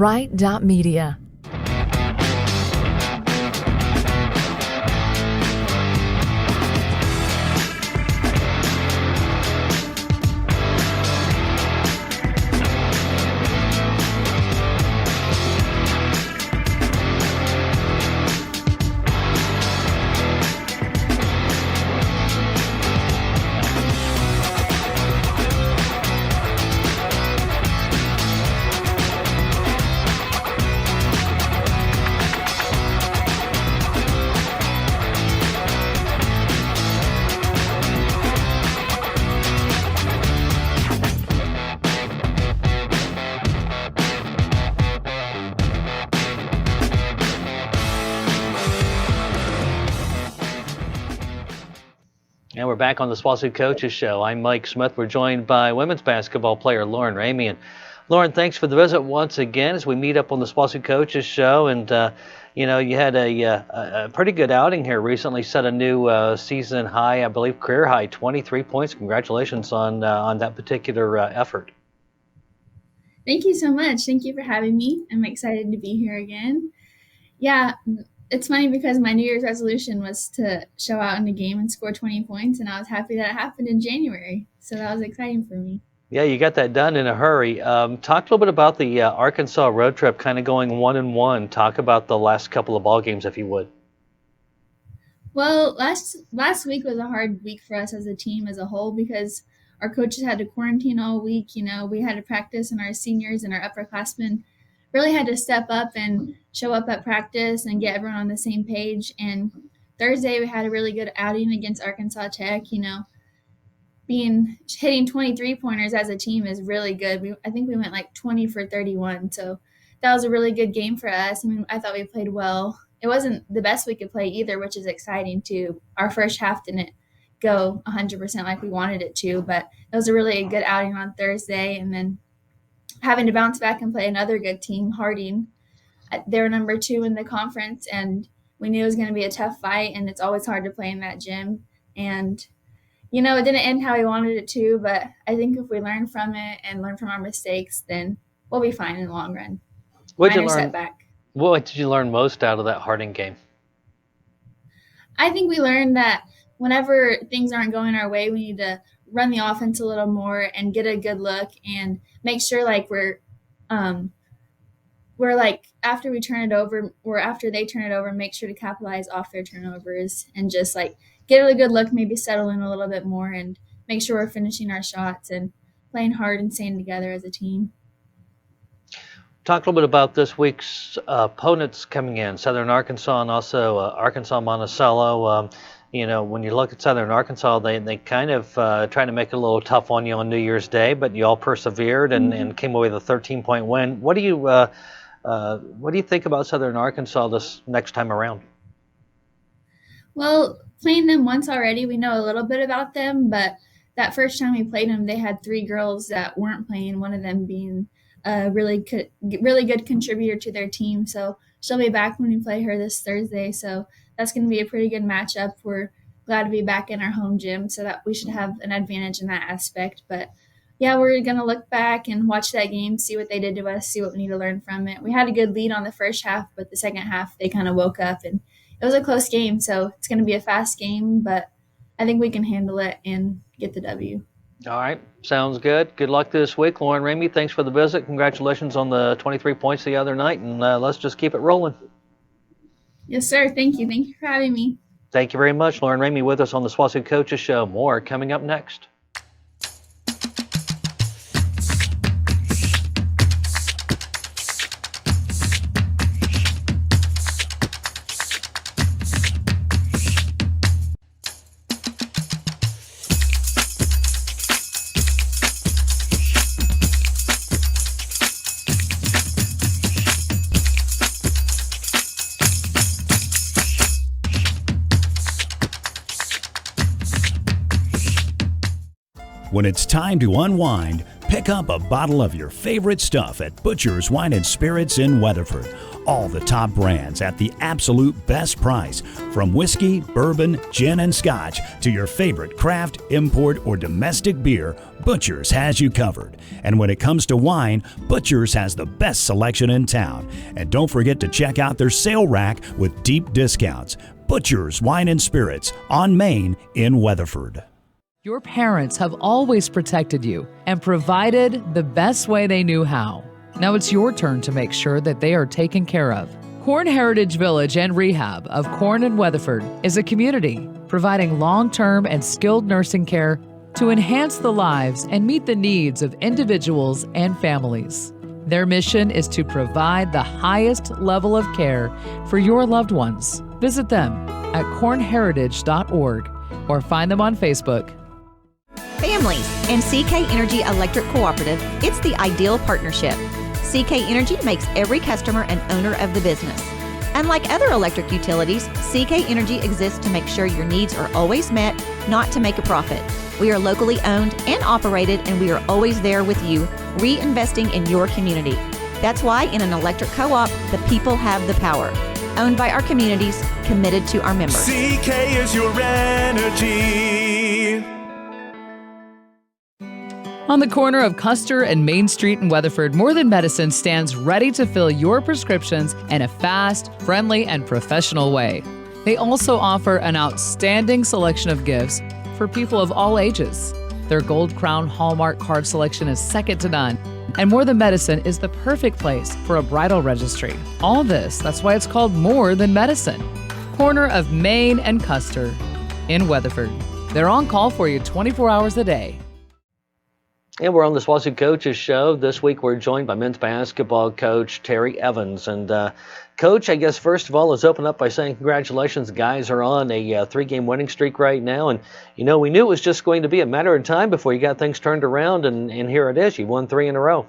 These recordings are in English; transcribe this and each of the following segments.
right.media. And we're back on the SWOSU Coaches Show. I'm Mike Smith. We're joined by women's basketball player Lauren Ramey. And Lauren, thanks for the visit once again as we meet up on the SWOSU Coaches Show. And you had a pretty good outing here recently. Set a new season high, I believe, career high, 23 points. Congratulations on that particular effort. Thank you so much. Thank you for having me. I'm excited to be here again. Yeah. It's funny because my New Year's resolution was to show out in a game and score 20 points, and I was happy that it happened in January. So that was exciting for me. Yeah, you got that done in a hurry. Talk a little bit about the Arkansas road trip, kind of going 1-1. Talk about the last couple of ball games, if you would. Well, last week was a hard week for us as a team as a whole because our coaches had to quarantine all week. You know, we had to practice, and our seniors and our upperclassmen really had to step up and show up at practice and get everyone on the same page. And Thursday we had a really good outing against Arkansas Tech. You know, hitting 23 pointers as a team is really good. I think we went like 20 for 31. So that was a really good game for us. I mean, I thought we played well. It wasn't the best we could play either, which is exciting too. Our first half didn't go 100% like we wanted it to, but it was a really good outing on Thursday. And then having to bounce back and play another good team, Harding. They were number 2 in the conference, and we knew it was going to be a tough fight, and it's always hard to play in that gym. And, you know, it didn't end how we wanted it to, but I think if we learn from it and learn from our mistakes, then we'll be fine in the long run. What did you learn most out of that Harding game? I think we learned that whenever things aren't going our way, we need to run the offense a little more and get a good look and make sure like we're like after we turn it over or after they turn it over, make sure to capitalize off their turnovers and just like get a good look, maybe settle in a little bit more and make sure we're finishing our shots and playing hard and staying together as a team. Talk a little bit about this week's opponents coming in, Southern Arkansas and also Arkansas Monticello. When you look at Southern Arkansas, they kind of tried to make it a little tough on you on New Year's Day, but you all persevered and came away with a 13-point win. What do you think about Southern Arkansas this next time around? Well, playing them once already, we know a little bit about them, but that first time we played them, they had 3 girls that weren't playing, one of them being a really good contributor to their team. So she'll be back when we play her this Thursday. So that's going to be a pretty good matchup. We're glad to be back in our home gym, so that we should have an advantage in that aspect. But yeah, we're going to look back and watch that game, see what they did to us, see what we need to learn from it. We had a good lead on the first half, but the second half they kind of woke up, and it was a close game. So it's going to be a fast game, but I think we can handle it and get the W. All right. Sounds good. Good luck this week. Lauren Ramey, thanks for the visit. Congratulations on the 23 points the other night, and let's just keep it rolling. Yes, sir. Thank you. Thank you for having me. Thank you very much. Lauren Ramey with us on the SWOSU Coaches Show. More coming up next. When it's time to unwind, pick up a bottle of your favorite stuff at Butcher's Wine and Spirits in Weatherford. all the top brands at the absolute best price. From whiskey, bourbon, gin, and scotch to your favorite craft, import, or domestic beer, Butcher's has you covered. And when it comes to wine, Butcher's has the best selection in town. And don't forget to check out their sale rack with deep discounts. Butcher's Wine and Spirits on Main in Weatherford. Your parents have always protected you and provided the best way they knew how. Now it's your turn to make sure that they are taken care of. Corn Heritage Village and Rehab of Corn and Weatherford is a community providing long-term and skilled nursing care to enhance the lives and meet the needs of individuals and families. Their mission is to provide the highest level of care for your loved ones. Visit them at cornheritage.org or find them on Facebook. Families and CK Energy Electric Cooperative, it's the ideal partnership. CK Energy makes every customer an owner of the business. Unlike other electric utilities, CK Energy exists to make sure your needs are always met, not to make a profit. We are locally owned and operated, and we are always there with you, reinvesting in your community. That's why in an electric co-op, the people have the power. Owned by our communities, committed to our members. CK is your energy. On the corner of Custer and Main Street in Weatherford, More Than Medicine stands ready to fill your prescriptions in a fast, friendly, and professional way. They also offer an outstanding selection of gifts for people of all ages. Their Gold Crown Hallmark card selection is second to none, and More Than Medicine is the perfect place for a bridal registry. All this, that's why it's called More Than Medicine. Corner of Main and Custer in Weatherford. They're on call for you 24 hours a day. And we're on the SWOSU Coaches Show. This week we're joined by men's basketball coach Terry Evans. And Coach, I guess first of all, let's open up by saying congratulations. The guys are on a 3-game winning streak right now. And, you know, we knew it was just going to be a matter of time before you got things turned around. And here it is. You won 3 in a row.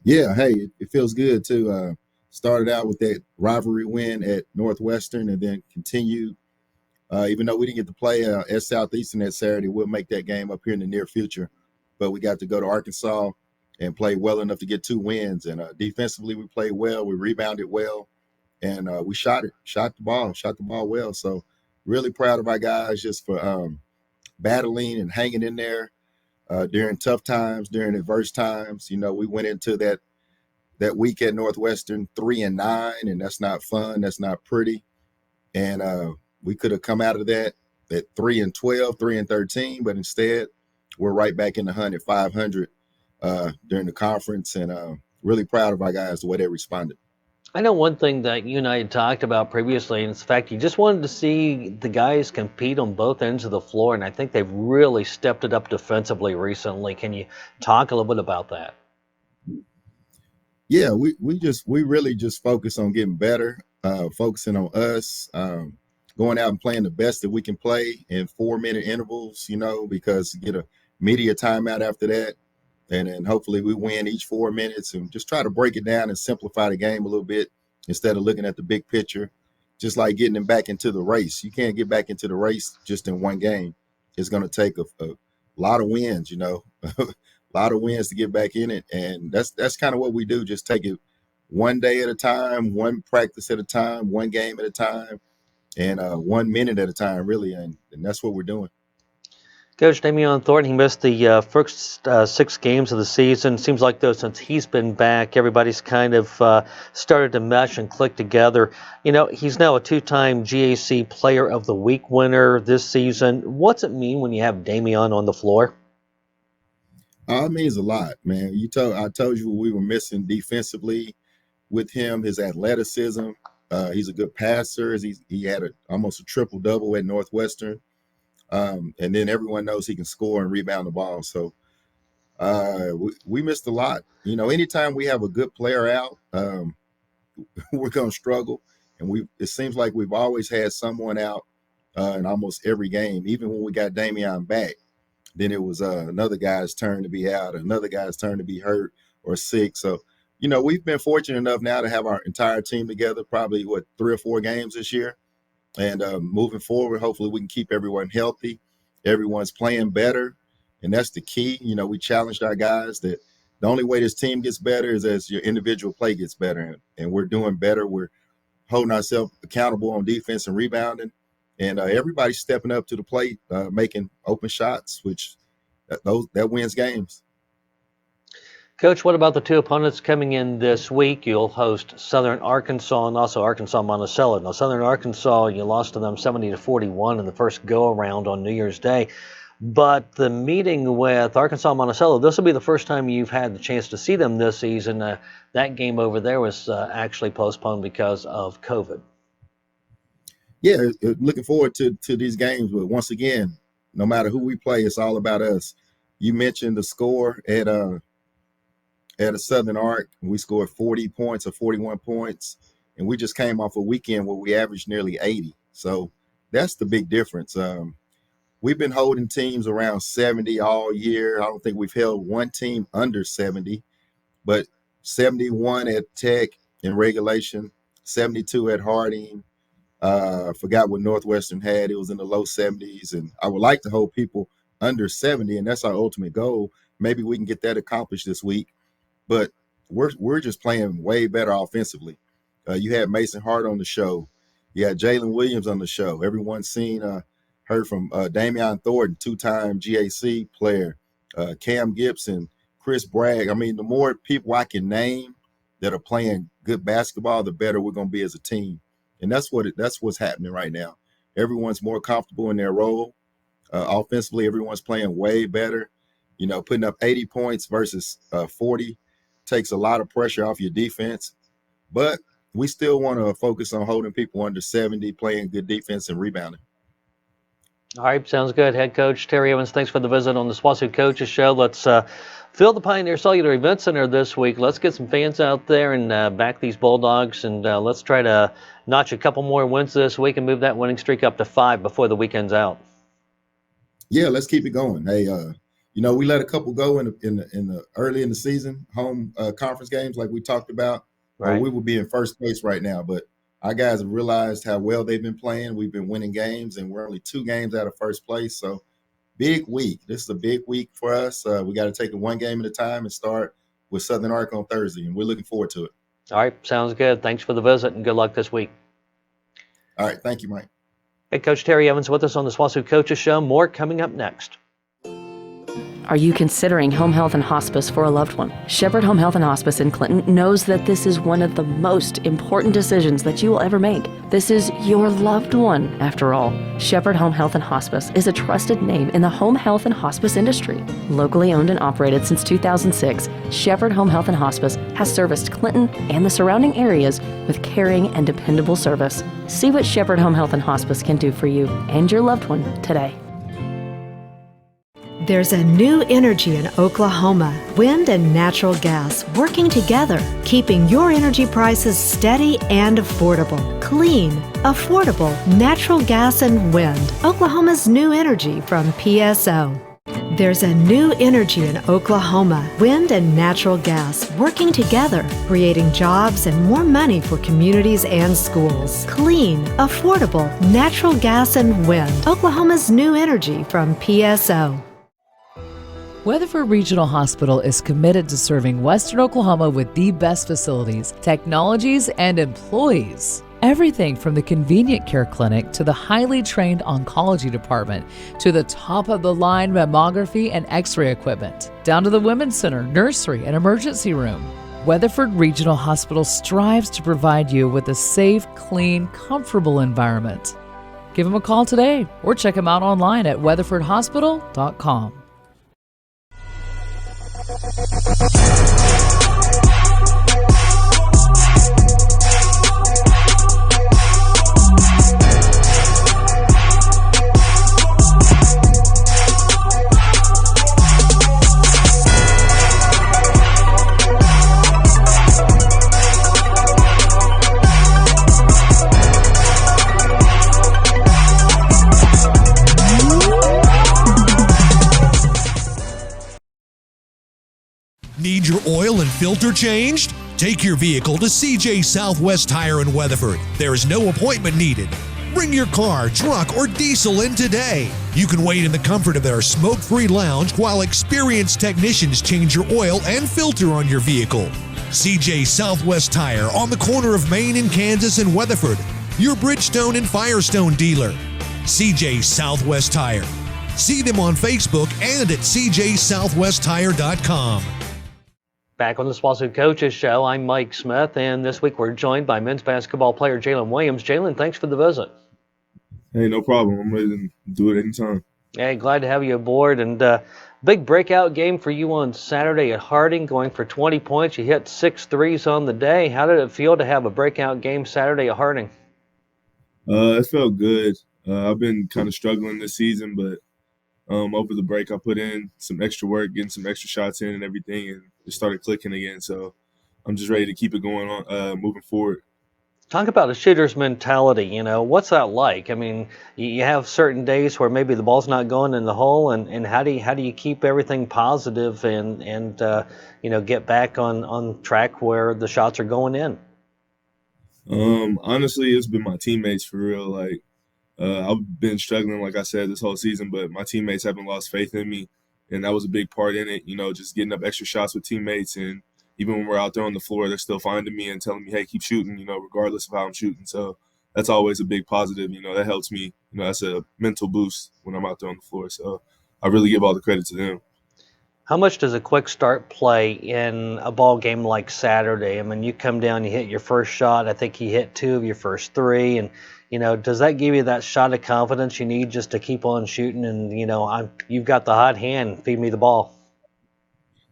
Yeah, hey, it feels good to started out with that rivalry win at Northwestern and then continued. Even though we didn't get to play at Southeastern that Saturday, we'll make that game up here in the near future. But we got to go to Arkansas and play well enough to get 2 wins. And defensively, we played well. We rebounded well, and we shot the ball well. So really proud of our guys just for battling and hanging in there during tough times, during adverse times. You know, we went into that week at Northwestern 3-9, and that's not fun. That's not pretty. And we could have come out of that at 3-12, 3-13, but instead, we're right back in the hunt at 500 during the conference, and really proud of our guys, the way they responded. I know one thing that you and I had talked about previously, and it's the fact you just wanted to see the guys compete on both ends of the floor, and I think they've really stepped it up defensively recently. Can you talk a little bit about that? Yeah, we really just focus on getting better, focusing on us, going out and playing the best that we can play in 4-minute intervals, you know, because you get a media timeout after that. And then hopefully we win each 4 minutes and just try to break it down and simplify the game a little bit instead of looking at the big picture, just like getting them back into the race. You can't get back into the race just in one game. It's going to take a lot of wins, you know, a lot of wins to get back in it. And that's kind of what we do. Just take it one day at a time, one practice at a time, one game at a time, and 1 minute at a time, really. And that's what we're doing. Coach Damian Thornton, he missed the first 6 games of the season. Seems like, though, since he's been back, everybody's kind of started to mesh and click together. You know, he's now a 2-time GAC Player of the Week winner this season. What's it mean when you have Damian on the floor? It means a lot, man. I told you what we were missing defensively with him, his athleticism. He's a good passer. He had almost a triple-double at Northwestern. And then everyone knows he can score and rebound the ball. So we missed a lot. You know, anytime we have a good player out, we're going to struggle. And it seems like we've always had someone out in almost every game. Even when we got Damian back, then it was another guy's turn to be out, another guy's turn to be hurt or sick. So, you know, we've been fortunate enough now to have our entire team together, probably, 3 or 4 games this year. And moving forward, hopefully we can keep everyone healthy. Everyone's playing better, and that's the key. You know, we challenged our guys that the only way this team gets better is as your individual play gets better, and we're doing better. We're holding ourselves accountable on defense and rebounding, and everybody's stepping up to the plate, making open shots, which that wins games. Coach, what about the two opponents coming in this week? You'll host Southern Arkansas and also Arkansas Monticello. Now, Southern Arkansas, you lost to them 70-41 in the first go-around on New Year's Day. But the meeting with Arkansas Monticello, this will be the first time you've had the chance to see them this season. That game over there was actually postponed because of COVID. Yeah, looking forward to these games. But once again, no matter who we play, it's all about us. You mentioned the score at a Southern Ark. We scored 40 points or 41 points, and we just came off a weekend where we averaged nearly 80. So that's the big difference. We've been holding teams around 70 all year. I don't think we've held one team under 70, but 71 at Tech in regulation, 72 at Harding. I forgot what Northwestern had. It was in the low 70s, and I would like to hold people under 70, and that's our ultimate goal. Maybe we can get that accomplished this week, but we're just playing way better offensively. You had Mason Hart on the show. You had Jaylan Williams on the show. Everyone's heard from Damian Thornton, two-time GAC player, Cam Gibson, Chris Bragg. I mean, the more people I can name that are playing good basketball, the better we're going to be as a team. And that's what's happening right now. Everyone's more comfortable in their role. Offensively, everyone's playing way better. You know, putting up 80 points versus 40 takes a lot of pressure off your defense. But we still want to focus on holding people under 70, playing good defense and rebounding. All right, sounds good. Head coach Terry Evans, thanks for the visit on the SWOSU Coaches Show. Let's fill the Pioneer Cellular Event Center this week. Let's get some fans out there and back these Bulldogs, and let's try to notch a couple more wins this week and move that winning streak up to 5 before the weekend's out. Yeah, let's keep it going. Hey, we let a couple go in the early in the season home conference games like we talked about. Right. We would be in first place right now, but our guys have realized how well they've been playing. We've been winning games, and we're only 2 games out of first place. So big week. This is a big week for us. We got to take it one game at a time and start with Southern Ark on Thursday, and we're looking forward to it. All right, sounds good. Thanks for the visit, and good luck this week. All right, thank you, Mike. Hey, Coach Terry Evans with us on the SWOSU Coaches Show. More coming up next. Are you considering home health and hospice for a loved one? Shepherd Home Health and Hospice in Clinton knows that this is one of the most important decisions that you will ever make. This is your loved one, after all. Shepherd Home Health and Hospice is a trusted name in the home health and hospice industry. Locally owned and operated since 2006, Shepherd Home Health and Hospice has serviced Clinton and the surrounding areas with caring and dependable service. See what Shepherd Home Health and Hospice can do for you and your loved one today. There's a new energy in Oklahoma, wind and natural gas working together, keeping your energy prices steady and affordable. Clean, affordable, natural gas and wind. Oklahoma's new energy from PSO. There's a new energy in Oklahoma, wind and natural gas working together, creating jobs and more money for communities and schools. Clean, affordable, natural gas and wind. Oklahoma's new energy from PSO. Weatherford Regional Hospital is committed to serving Western Oklahoma with the best facilities, technologies, and employees. Everything from the convenient care clinic to the highly trained oncology department to the top-of-the-line mammography and x-ray equipment, down to the women's center, nursery, and emergency room. Weatherford Regional Hospital strives to provide you with a safe, clean, comfortable environment. Give them a call today or check them out online at weatherfordhospital.com. Need your oil and filter changed? Take your vehicle to CJ Southwest Tire in Weatherford. There is no appointment needed. Bring your car, truck, or diesel in today. You can wait in the comfort of their smoke-free lounge while experienced technicians change your oil and filter on your vehicle. CJ Southwest Tire on the corner of Maine and Kansas and Weatherford, your Bridgestone and Firestone dealer. CJ Southwest Tire. See them on Facebook and at cjsouthwesttire.com. Back on the SWOSU Coaches Show, I'm Mike Smith, and this week we're joined by men's basketball player Jaylan Williams. Jaylan, thanks for the visit. Hey, no problem. I'm ready to do it anytime. Hey, glad to have you aboard. And big breakout game for you on Saturday at Harding, going for 20 points. You hit 6 threes on the day. How did it feel to have a breakout game Saturday at Harding? It felt good. I've been kind of struggling this season, but over the break I put in some extra work, getting some extra shots in and everything, and it started clicking again. So I'm just ready to keep it going on, moving forward. Talk about a shooter's mentality. You know, what's that like? I mean, you have certain days where maybe the ball's not going in the hole, and how do you keep everything positive and get back on track where the shots are going in? Honestly, it's been my teammates for real. Like, I've been struggling, like I said, this whole season, but my teammates haven't lost faith in me, and that was a big part in it. You know, just getting up extra shots with teammates, and even when we're out there on the floor, they're still finding me and telling me, hey, keep shooting, regardless of how I'm shooting. So that's always a big positive. That helps me. That's a mental boost when I'm out there on the floor. So I really give all the credit to them. How much does a quick start play in a ball game like Saturday? I mean, you come down, you hit your first shot. I think you hit 2 of your first 3. And, does that give you that shot of confidence you need just to keep on shooting? And, you've got the hot hand. Feed me the ball.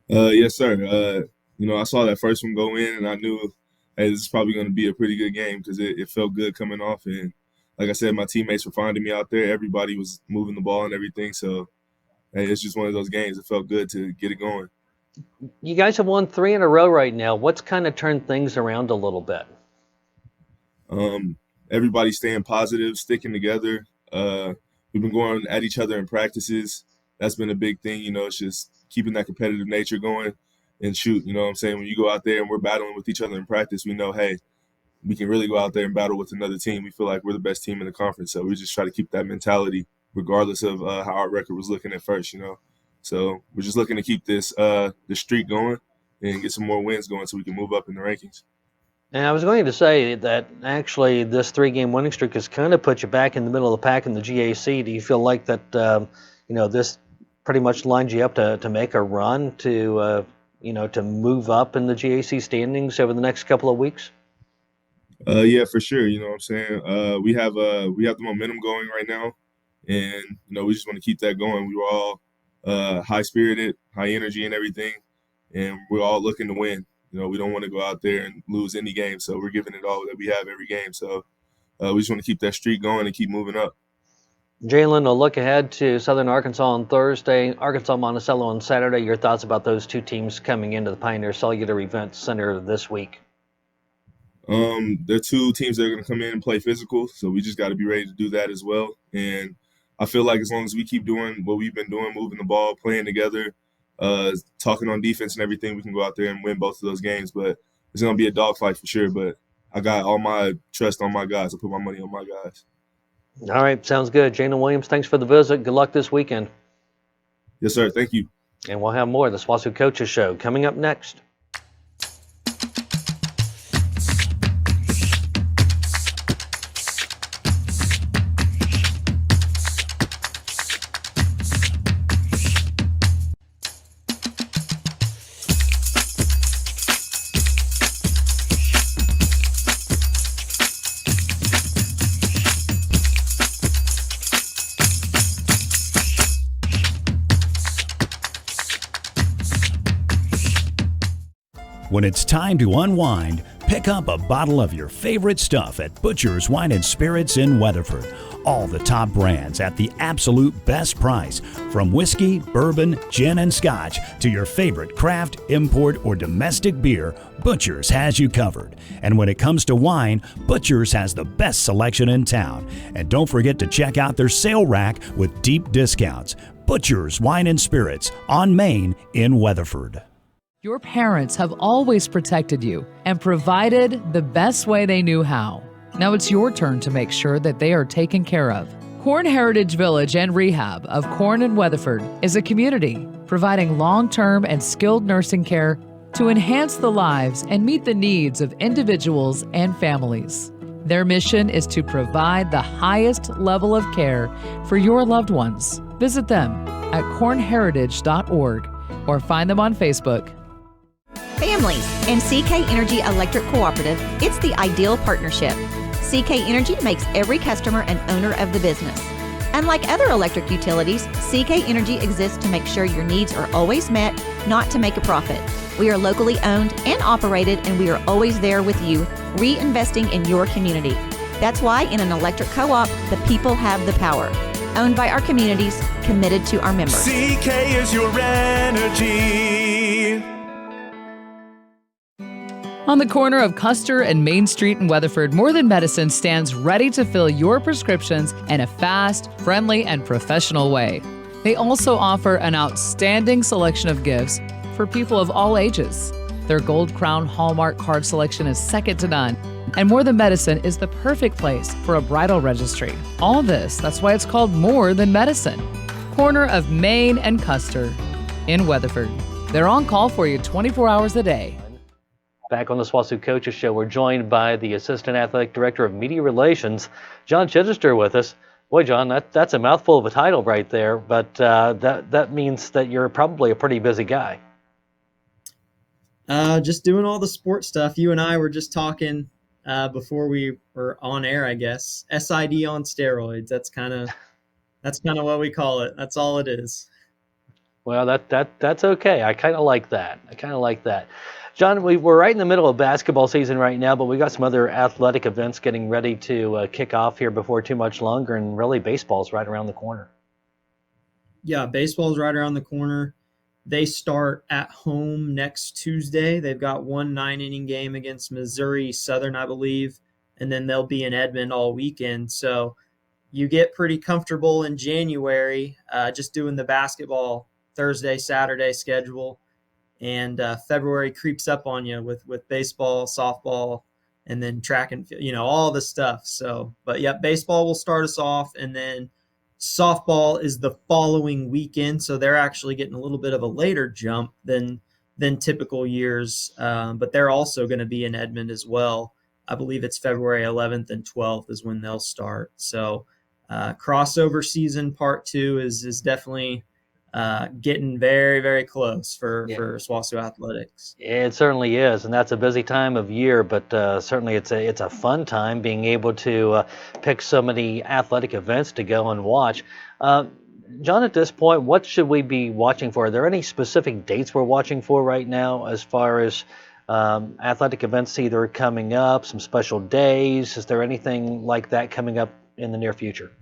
Yes, sir. I saw that first one go in, and I knew, hey, this is probably going to be a pretty good game because it felt good coming off. And like I said, my teammates were finding me out there. Everybody was moving the ball and everything. So, hey, it's just one of those games. It felt good to get it going. You guys have won 3 in a row right now. What's kind of turned things around a little bit? Everybody staying positive, sticking together. We've been going at each other in practices. That's been a big thing. It's just keeping that competitive nature going and shoot. You know what I'm saying? When you go out there and we're battling with each other in practice, we know, hey, we can really go out there and battle with another team. We feel like we're the best team in the conference. So we just try to keep that mentality regardless of how our record was looking at first, So we're just looking to keep this streak going and get some more wins going so we can move up in the rankings. And I was going to say that actually this 3-game winning streak has kind of put you back in the middle of the pack in the GAC. Do you feel like that, this pretty much lines you up to make a run to move up in the GAC standings over the next couple of weeks? Yeah, for sure. You know what I'm saying? We have the momentum going right now, and we just want to keep that going. We were all high-spirited, high energy and everything, and we're all looking to win. We don't want to go out there and lose any game, so we're giving it all that we have every game. So we just want to keep that streak going and keep moving up. Jaylan, a look ahead to Southern Arkansas on Thursday, Arkansas Monticello on Saturday. Your thoughts about those 2 teams coming into the Pioneer Cellular Event Center this week? They're 2 teams that are going to come in and play physical, so we just got to be ready to do that as well. And I feel like as long as we keep doing what we've been doing, moving the ball, playing together, talking on defense and everything, we can go out there and win both of those games. But it's going to be a dogfight for sure. But I got all my trust on my guys. I put my money on my guys. All right, sounds good. Jaylan Williams, thanks for the visit. Good luck this weekend. Yes, sir. Thank you. And we'll have more of the SWOSU Coaches Show coming up next. When it's time to unwind, pick up a bottle of your favorite stuff at Butcher's Wine and Spirits in Weatherford. All the top brands at the absolute best price. From whiskey, bourbon, gin, and scotch to your favorite craft, import, or domestic beer, Butcher's has you covered. And when it comes to wine, Butcher's has the best selection in town. And don't forget to check out their sale rack with deep discounts. Butcher's Wine and Spirits on Main in Weatherford. Your parents have always protected you and provided the best way they knew how. Now it's your turn to make sure that they are taken care of. Corn Heritage Village and Rehab of Corn and Weatherford is a community providing long-term and skilled nursing care to enhance the lives and meet the needs of individuals and families. Their mission is to provide the highest level of care for your loved ones. Visit them at cornheritage.org or find them on Facebook. Families and CK Energy Electric Cooperative, it's the ideal partnership. CK Energy makes every customer an owner of the business. Unlike other electric utilities, CK Energy exists to make sure your needs are always met, not to make a profit. We are locally owned and operated, and we are always there with you, reinvesting in your community. That's why in an electric co-op, the people have the power. Owned by our communities, committed to our members. CK is your energy. On the corner of Custer and Main Street in Weatherford, More Than Medicine stands ready to fill your prescriptions in a fast, friendly, and professional way. They also offer an outstanding selection of gifts for people of all ages. Their Gold Crown Hallmark card selection is second to none, and More Than Medicine is the perfect place for a bridal registry. All this, that's why it's called More Than Medicine. Corner of Main and Custer in Weatherford. They're on call for you 24 hours a day. Back on the SWOSU Coaches Show, we're joined by the Assistant Athletic Director of Media Relations, Jon Chidester, with us. Boy, John, that's a mouthful of a title right there, but that means that you're probably a pretty busy guy. Just doing all the sports stuff. You and I were just talking before we were on air, I guess. SID on steroids. That's kind of what we call it. That's all it is. Well, that's okay. I kind of like that. John, we're right in the middle of basketball season right now, but we got some other athletic events getting ready to kick off here before too much longer, and really baseball's right around the corner. Yeah, baseball's right around the corner. They start at home next Tuesday. They've got one 9-inning game against Missouri Southern, I believe, and then they'll be in Edmond all weekend. So you get pretty comfortable in January just doing the basketball Thursday, Saturday schedule. And February creeps up on you with baseball, softball, and then track and field, all the stuff. So, but yeah, baseball will start us off, and then softball is the following weekend. So they're actually getting a little bit of a later jump than typical years. But they're also going to be in Edmond as well. I believe it's February 11th and 12th is when they'll start. So crossover season part 2 is definitely getting very, very close for SWOSU athletics. It certainly is, and that's a busy time of year, but certainly it's a fun time being able to pick so many athletic events to go and watch. John, at this point, what should we be watching for? Are there any specific dates we're watching for right now as far as athletic events either coming up, some special days? Is there anything like that coming up in the near future?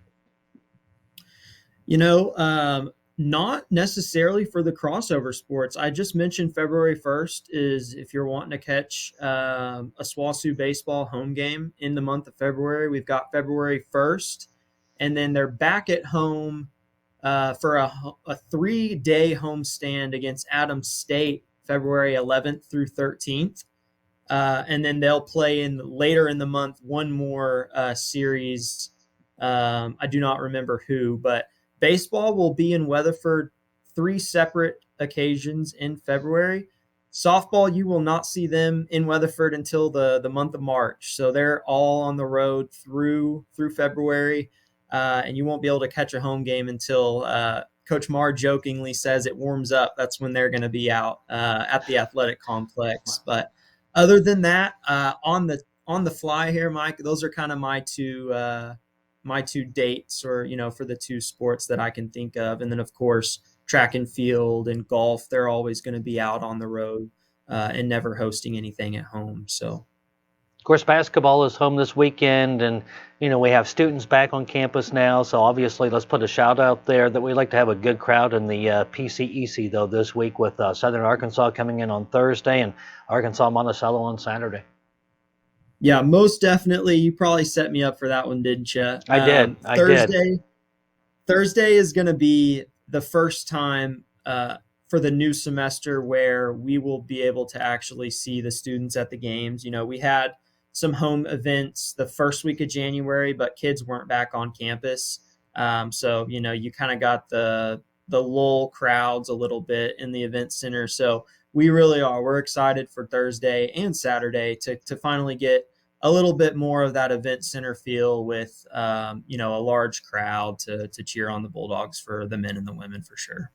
Not necessarily for the crossover sports. I just mentioned February 1st is if you're wanting to catch a SWOSU baseball home game in the month of February. We've got February 1st, and then they're back at home for a 3-day homestand against Adams State, February 11th through 13th. And then they'll play later in the month one more series. I do not remember who, but baseball will be in Weatherford 3 separate occasions in February. Softball, you will not see them in Weatherford until the month of March. So they're all on the road through February, and you won't be able to catch a home game until Coach Marr jokingly says it warms up. That's when they're going to be out at the athletic complex. But other than that, on the fly here, Mike, those are kind of my two dates, or for the 2 sports that I can think of. And then of course track and field and golf, they're always going to be out on the road and never hosting anything at home. So of course basketball is home this weekend, and we have students back on campus now, so obviously let's put a shout out there that we'd like to have a good crowd in the PCEC though this week, with Southern Arkansas coming in on Thursday and Arkansas Monticello on Saturday. Yeah, most definitely. You probably set me up for that one, didn't you? I did. Thursday is going to be the first time for the new semester where we will be able to actually see the students at the games. We had some home events the first week of January, but kids weren't back on campus. So, you kind of got the lull crowds a little bit in the event center. So we're excited for Thursday and Saturday to finally get a little bit more of that event center feel with, a large crowd to cheer on the Bulldogs for the men and the women for sure.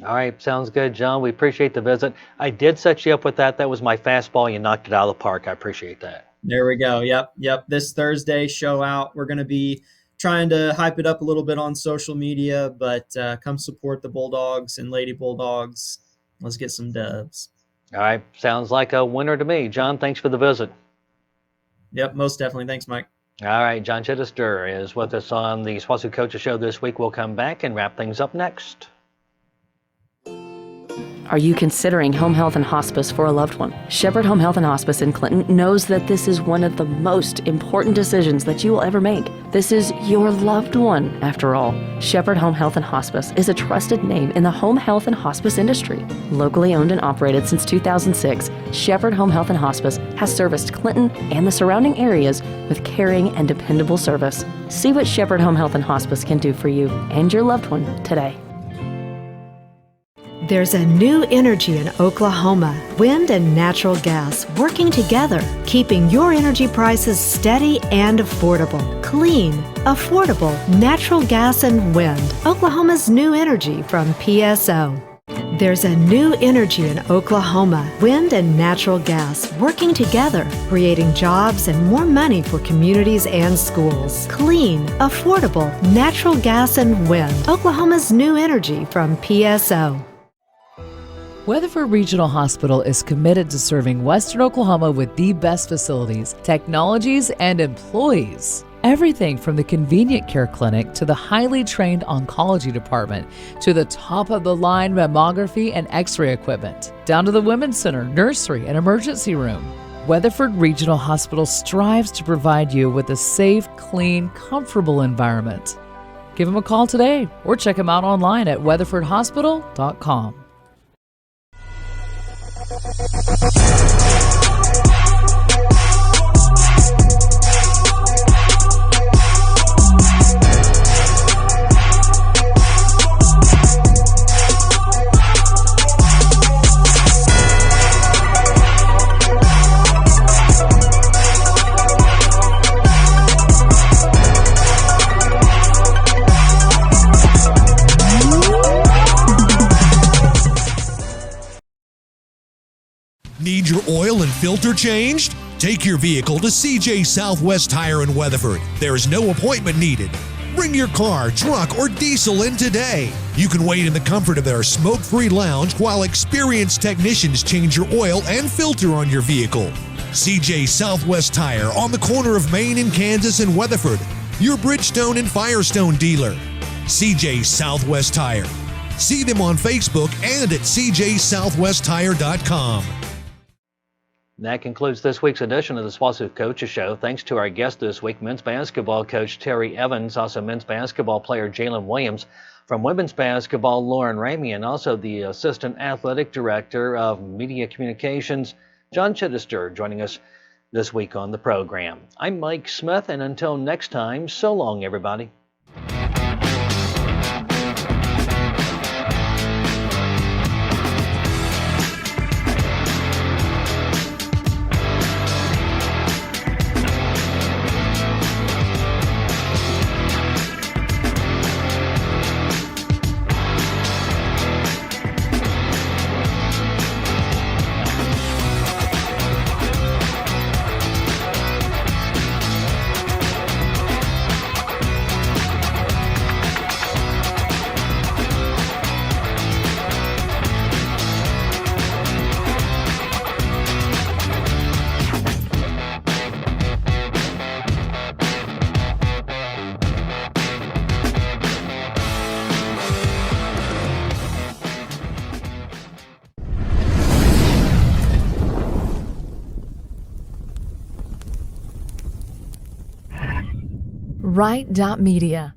All right, sounds good, John. We appreciate the visit. I did set you up with that. That was my fastball. You knocked it out of the park. I appreciate that. There we go. Yep. This Thursday, show out. We're going to be trying to hype it up a little bit on social media, but come support the Bulldogs and Lady Bulldogs. Let's get some dubs. All right, sounds like a winner to me. John, thanks for the visit. Yep, most definitely. Thanks, Mike. All right, Jon Chidester is with us on the SWOSU Coaches Show this week. We'll come back and wrap things up next. Are you considering home health and hospice for a loved one? Shepherd Home Health and Hospice in Clinton knows that this is one of the most important decisions that you will ever make. This is your loved one, after all. Shepherd Home Health and Hospice is a trusted name in the home health and hospice industry. Locally owned and operated since 2006, Shepherd Home Health and Hospice has serviced Clinton and the surrounding areas with caring and dependable service. See what Shepherd Home Health and Hospice can do for you and your loved one today. There's a new energy in Oklahoma, wind and natural gas working together, keeping your energy prices steady and affordable. Clean, affordable, natural gas and wind. Oklahoma's new energy from PSO. There's a new energy in Oklahoma, wind and natural gas working together, creating jobs and more money for communities and schools. Clean, affordable, natural gas and wind. Oklahoma's new energy from PSO. Weatherford Regional Hospital is committed to serving Western Oklahoma with the best facilities, technologies, and employees. Everything from the convenient care clinic to the highly trained oncology department to the top-of-the-line mammography and x-ray equipment, down to the women's center, nursery, and emergency room. Weatherford Regional Hospital strives to provide you with a safe, clean, comfortable environment. Give them a call today or check them out online at weatherfordhospital.com. Need your oil and filter changed? Take your vehicle to CJ Southwest Tire in Weatherford. There is no appointment needed. Bring your car, truck, or diesel in today. You can wait in the comfort of their smoke-free lounge while experienced technicians change your oil and filter on your vehicle. CJ Southwest Tire on the corner of Main and Kansas in Weatherford. Your Bridgestone and Firestone dealer. CJ Southwest Tire. See them on Facebook and at cjsouthwesttire.com. That concludes this week's edition of the SWOSU Coaches Show. Thanks to our guest this week, men's basketball coach Terry Evans, also men's basketball player Jaylan Williams, from women's basketball Lauren Ramey, and also the assistant athletic director of media communications Jon Chidester, joining us this week on the program. I'm Mike Smith, and until next time, so long, everybody. Right.media.